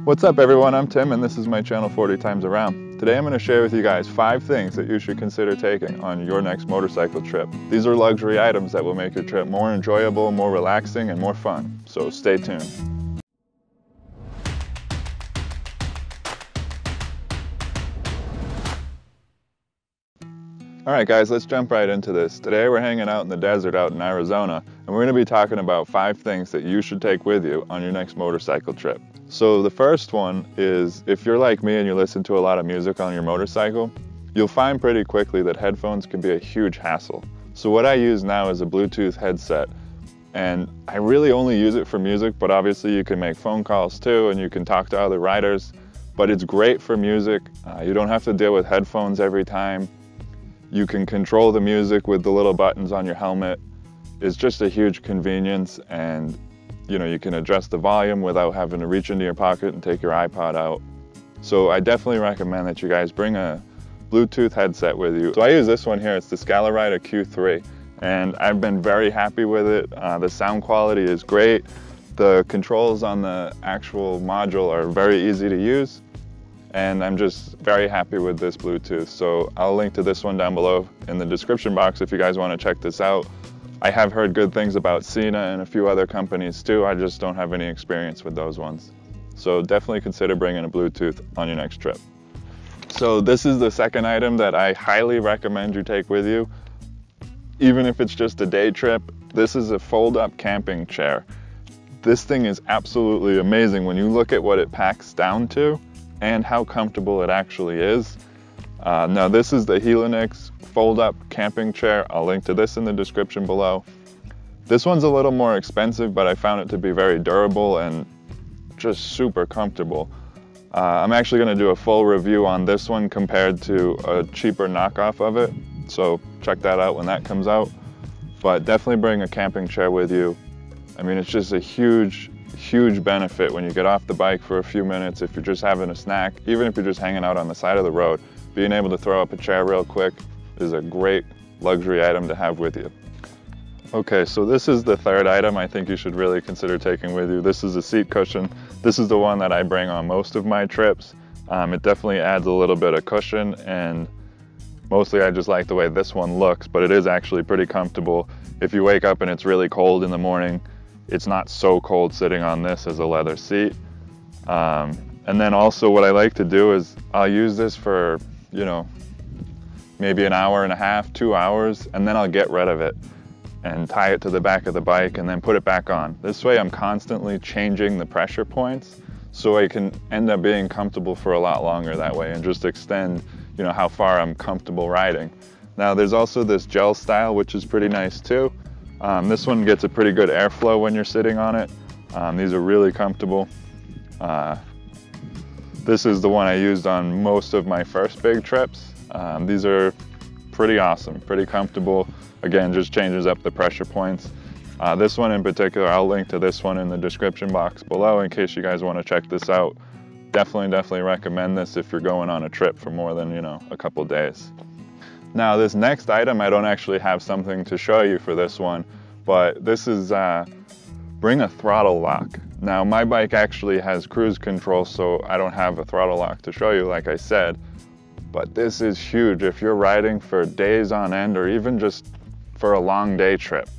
What's up everyone, I'm Tim and this is my channel 40 Times Around. Today I'm going to share with you guys 5 things that you should consider taking on your next motorcycle trip. These are luxury items that will make your trip more enjoyable, more relaxing, and more fun. So stay tuned. Alright guys, let's jump right into this. Today we're hanging out in the desert out in Arizona and we're going to be talking about 5 things that you should take with you on your next motorcycle trip. So the first one is, if you're like me and you listen to a lot of music on your motorcycle, you'll find pretty quickly that headphones can be a huge hassle. So what I use now is a Bluetooth headset, and I really only use it for music, but obviously you can make phone calls too and you can talk to other riders, but it's great for music. You don't have to deal with headphones every time. You can control the music with the little buttons on your helmet. It's just a huge convenience, and you can adjust the volume without having to reach into your pocket and take your iPod out. So I definitely recommend that you guys bring a Bluetooth headset with you. So I use this one here, it's the Scala Rider Q3, and I've been very happy with it. The sound quality is great. The controls on the actual module are very easy to use, and I'm just very happy with this Bluetooth. So I'll link to this one down below in the description box if you guys want to check this out. I have heard good things about Sena and a few other companies too. I just don't have any experience with those ones. So definitely consider bringing a Bluetooth on your next trip. So this is the second item that I highly recommend you take with you. Even if it's just a day trip, this is a fold-up camping chair. This thing is absolutely amazing when you look at what it packs down to and how comfortable it actually is. Now this is the Helix fold-up camping chair. I'll link to this in the description below. This one's a little more expensive, but I found it to be very durable and just super comfortable. I'm actually going to do a full review on this one compared to a cheaper knockoff of it, so check that out when that comes out. But definitely bring a camping chair with you. I mean, it's just a huge benefit when you get off the bike for a few minutes. If you're just having a snack, even if you're just hanging out on the side of the road, being able to throw up a chair real quick is a great luxury item to have with you. Okay, so this is the third item I think you should really consider taking with you. This is a seat cushion. This is the one that I bring on most of my trips. It definitely adds a little bit of cushion, and mostly I just like the way this one looks, but it is actually pretty comfortable. If you wake up and it's really cold in the morning, it's not so cold sitting on this as a leather seat. And then also what I like to do is I'll use this for, maybe an hour and a half, 2 hours, and then I'll get rid of it and tie it to the back of the bike and then put it back on. This way I'm constantly changing the pressure points, so I can end up being comfortable for a lot longer that way and just extend, how far I'm comfortable riding. Now there's also this gel style, which is pretty nice too. This one gets a pretty good airflow when you're sitting on it. These are really comfortable. This is the one I used on most of my first big trips. These are pretty awesome, pretty comfortable. Again, just changes up the pressure points. This one in particular, I'll link to this one in the description box below in case you guys want to check this out. Definitely recommend this if you're going on a trip for more than, a couple days. Now this next item, I don't actually have something to show you for this one, but this is bring a throttle lock. Now my bike actually has cruise control, so I don't have a throttle lock to show you like I said, but this is huge if you're riding for days on end or even just for a long day trip.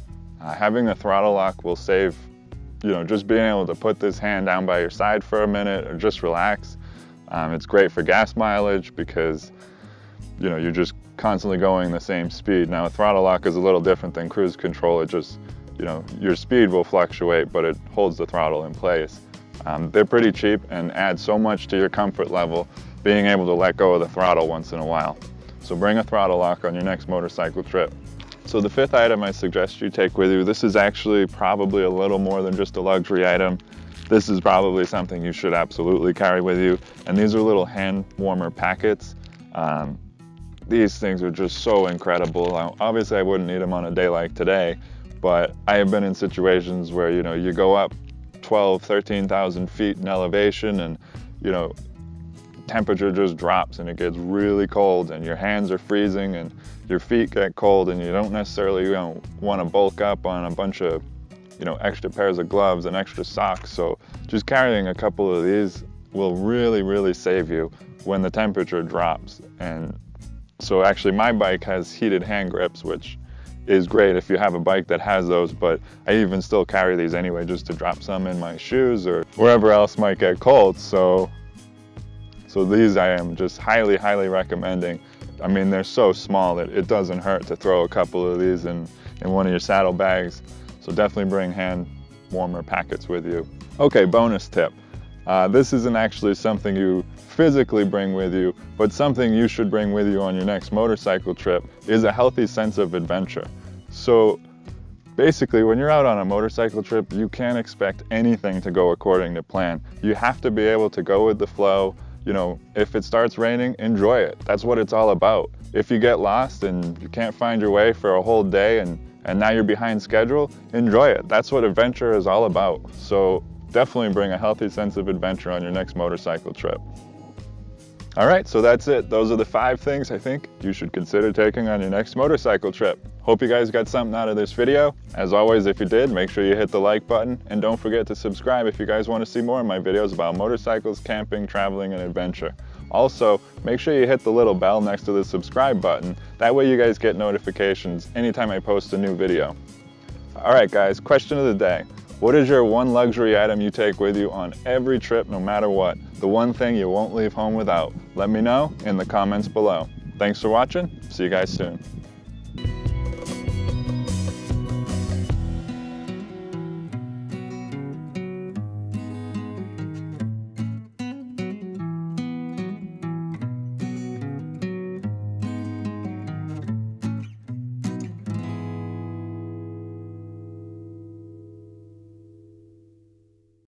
Having a throttle lock will save, just being able to put this hand down by your side for a minute or just relax. It's great for gas mileage because you're just constantly going the same speed. Now a throttle lock is a little different than cruise control. It just, your speed will fluctuate, but it holds the throttle in place. They're pretty cheap and add so much to your comfort level, being able to let go of the throttle once in a while. So bring a throttle lock on your next motorcycle trip. So the fifth item I suggest you take with you, this is actually probably a little more than just a luxury item. This is probably something you should absolutely carry with you, and these are little hand warmer packets. These things are just so incredible. Obviously I wouldn't need them on a day like today, but I have been in situations where you go up 13,000 feet in elevation and temperature just drops and it gets really cold and your hands are freezing and your feet get cold, and you don't necessarily want to bulk up on a bunch of extra pairs of gloves and extra socks. So just carrying a couple of these will really save you when the temperature drops. And so actually my bike has heated hand grips, which is great if you have a bike that has those, but I even still carry these anyway just to drop some in my shoes or wherever else might get cold. So these I am just highly recommending. I mean, they're so small that it doesn't hurt to throw a couple of these in one of your saddlebags. So definitely bring hand warmer packets with you. Okay, bonus tip. This isn't actually something you physically bring with you, but something you should bring with you on your next motorcycle trip is a healthy sense of adventure. So basically, when you're out on a motorcycle trip, you can't expect anything to go according to plan. You have to be able to go with the flow. You know, if it starts raining, enjoy it. That's what it's all about. If you get lost and you can't find your way for a whole day and now you're behind schedule, enjoy it. That's what adventure is all about. So definitely bring a healthy sense of adventure on your next motorcycle trip. All right, so that's it. Those are the 5 things I think you should consider taking on your next motorcycle trip. Hope you guys got something out of this video. As always, if you did, make sure you hit the like button and don't forget to subscribe if you guys want to see more of my videos about motorcycles, camping, traveling, and adventure. Also, make sure you hit the little bell next to the subscribe button. That way you guys get notifications anytime I post a new video. All right, guys, question of the day. What is your one luxury item you take with you on every trip, no matter what? The one thing you won't leave home without? Let me know in the comments below. Thanks for watching. See you guys soon.